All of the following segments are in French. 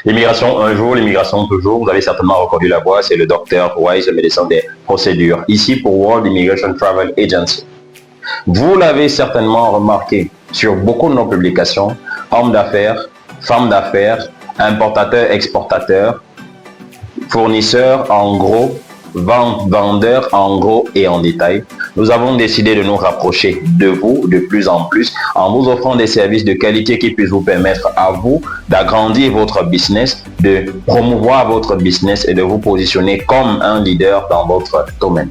L'immigration un jour, l'immigration toujours. Vous avez certainement reconnu la voix, c'est le docteur Wise, le médecin des procédures. Ici pour World Immigration Travel Agency. Vous l'avez certainement remarqué sur beaucoup de nos publications, hommes d'affaires, femmes d'affaires, importateurs, exportateurs, fournisseurs en gros, vendeurs en gros et en détail. Nous avons décidé de nous rapprocher de vous de plus en plus en vous offrant des services de qualité qui puissent vous permettre à vous d'agrandir votre business, de promouvoir votre business et de vous positionner comme un leader dans votre domaine.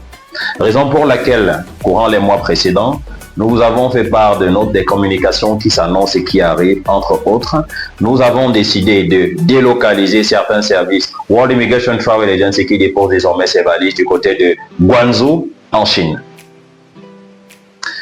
Raison pour laquelle, courant les mois précédents, nous vous avons fait part de notes des communications qui s'annoncent et qui arrivent, entre autres. Nous avons décidé de délocaliser certains services World Immigration Travel Agency qui dépose désormais ses valises du côté de Guangzhou en Chine.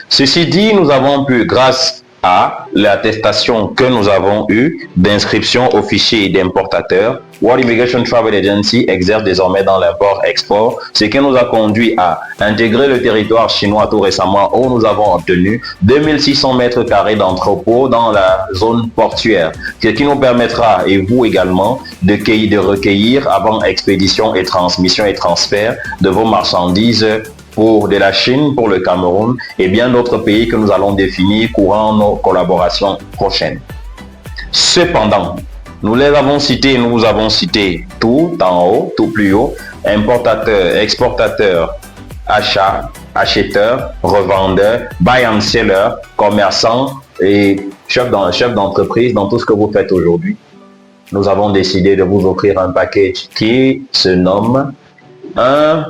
Ceci dit, nous avons pu, grâce à l'attestation que nous avons eue d'inscription au fichier d'importateur, World Immigration Travel Agency exerce désormais dans l'import-export, ce qui nous a conduit à intégrer le territoire chinois tout récemment où nous avons obtenu 2600 mètres carrés d'entrepôt dans la zone portuaire, ce qui nous permettra, et vous également, de recueillir avant expédition et transmission et transfert de vos marchandises pour de la Chine, pour le Cameroun et bien d'autres pays que nous allons définir courant nos collaborations prochaines. Cependant, nous les avons cités, nous vous avons cité tout en haut, tout plus haut, importateurs, exportateurs, achats, acheteurs, revendeurs, buy and seller, commerçants et chefs d'entreprise dans tout ce que vous faites aujourd'hui. Nous avons décidé de vous offrir un package qui se nomme un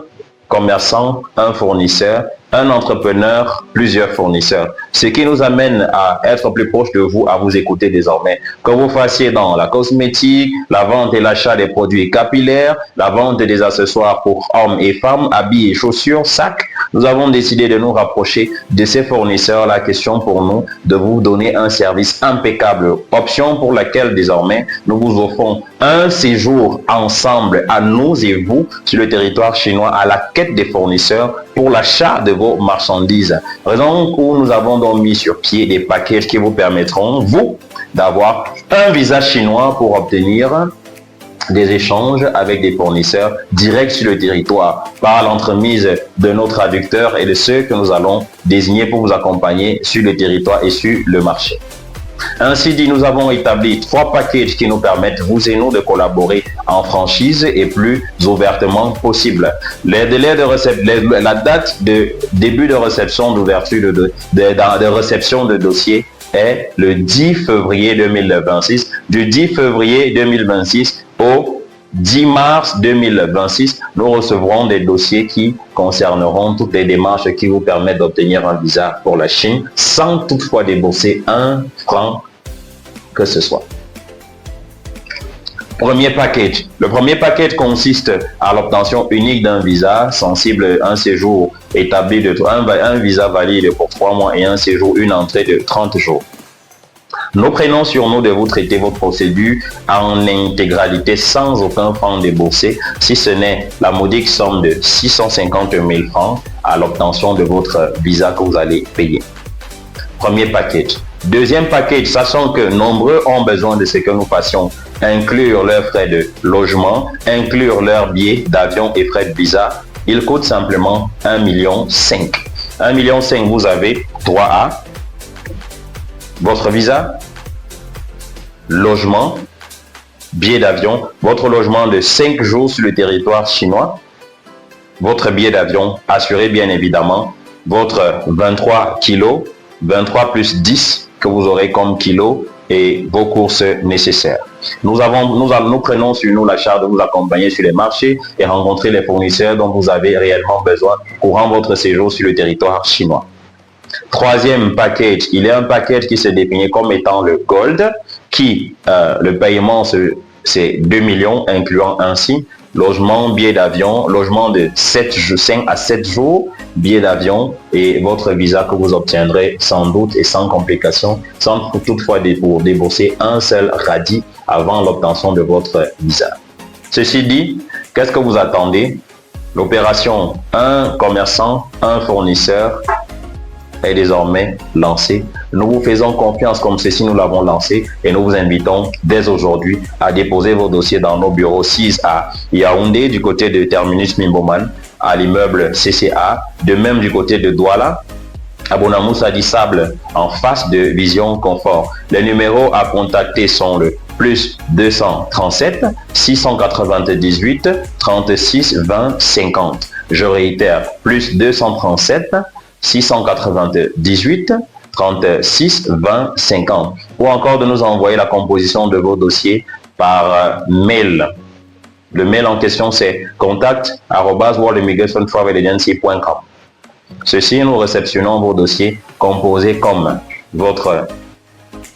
commerçant, un fournisseur, un entrepreneur, plusieurs fournisseurs. Ce qui nous amène à être plus proche de vous, à vous écouter désormais. Que vous fassiez dans la cosmétique, la vente et l'achat des produits capillaires, la vente des accessoires pour hommes et femmes, habits et chaussures, sacs, nous avons décidé de nous rapprocher de ces fournisseurs. La question pour nous, de vous donner un service impeccable. Option pour laquelle désormais, nous vous offrons un séjour ensemble à nous et vous sur le territoire chinois à la quête des fournisseurs pour l'achat de vos marchandises. Raison où nous avons donc mis sur pied des packages qui vous permettront, vous, d'avoir un visa chinois pour obtenir des échanges avec des fournisseurs directs sur le territoire par l'entremise de nos traducteurs et de ceux que nous allons désigner pour vous accompagner sur le territoire et sur le marché. Ainsi dit, nous avons établi 3 packages qui nous permettent, vous et nous, de collaborer en franchise et plus ouvertement possible. Les délais de la date de début de réception d'ouverture de réception de dossier est le 10 février 2026. Du 10 février 2026 au 10 mars 2026, nous recevrons des dossiers qui concerneront toutes les démarches qui vous permettent d'obtenir un visa pour la Chine sans toutefois débourser un franc que ce soit. Premier package. Le premier package consiste à l'obtention unique d'un visa sensible, un séjour établi de un visa valide pour 3 mois et un séjour, une entrée de 30 jours. Nous prenons sur nous de vous traiter votre procédure en intégralité sans aucun franc déboursé, si ce n'est la modique somme de 650 000 francs à l'obtention de votre visa que vous allez payer. Premier package. Deuxième package, sachant que nombreux ont besoin de ce que nous fassions, inclure leurs frais de logement, inclure leurs billets d'avion et frais de visa, il coûte simplement 1,5 million. 1,5 million, vous avez droit à votre visa, logement, billet d'avion, votre logement de 5 jours sur le territoire chinois, votre billet d'avion assuré bien évidemment, votre 23 kilos, 23 plus 10 que vous aurez comme kilos et vos courses nécessaires. Nous prenons sur nous la charge de vous accompagner sur les marchés et rencontrer les fournisseurs dont vous avez réellement besoin courant votre séjour sur le territoire chinois. Troisième package, il y a un package qui se définit comme étant le Gold, qui le paiement c'est 2 millions, incluant ainsi logement, billet d'avion, logement de 5 à 7 jours, billet d'avion et votre visa que vous obtiendrez sans doute et sans complication, sans toutefois débourser un seul radis avant l'obtention de votre visa. Ceci dit, qu'est-ce que vous attendez? L'opération un commerçant, un fournisseur est désormais lancée. Nous vous faisons confiance comme ceci, nous l'avons lancé et nous vous invitons dès aujourd'hui à déposer vos dossiers dans nos bureaux 6 à Yaoundé du côté de Terminus Mimboman, à l'immeuble CCA, de même du côté de Douala, à Bonamoussa du Sable, en face de Vision Confort. Les numéros à contacter sont le plus 237 698 36 20 50. Je réitère, plus 237 698 36 20 50. Ou encore de nous envoyer la composition de vos dossiers par mail. Le mail en question, c'est contact@worldimmigrationtravelagency.com. Ceci, nous réceptionnons vos dossiers composés comme votre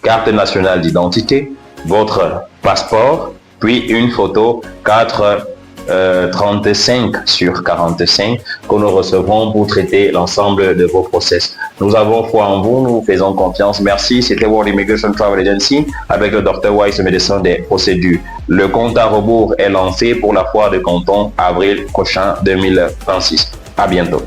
carte nationale d'identité, votre passeport, puis une photo 35x45 que nous recevrons pour traiter l'ensemble de vos process. Nous avons foi en vous, nous vous faisons confiance. Merci, c'était World Immigration Travel Agency avec le Dr Wise, médecin des procédures. Le compte à rebours est lancé pour la foire de Canton avril prochain 2026. À bientôt.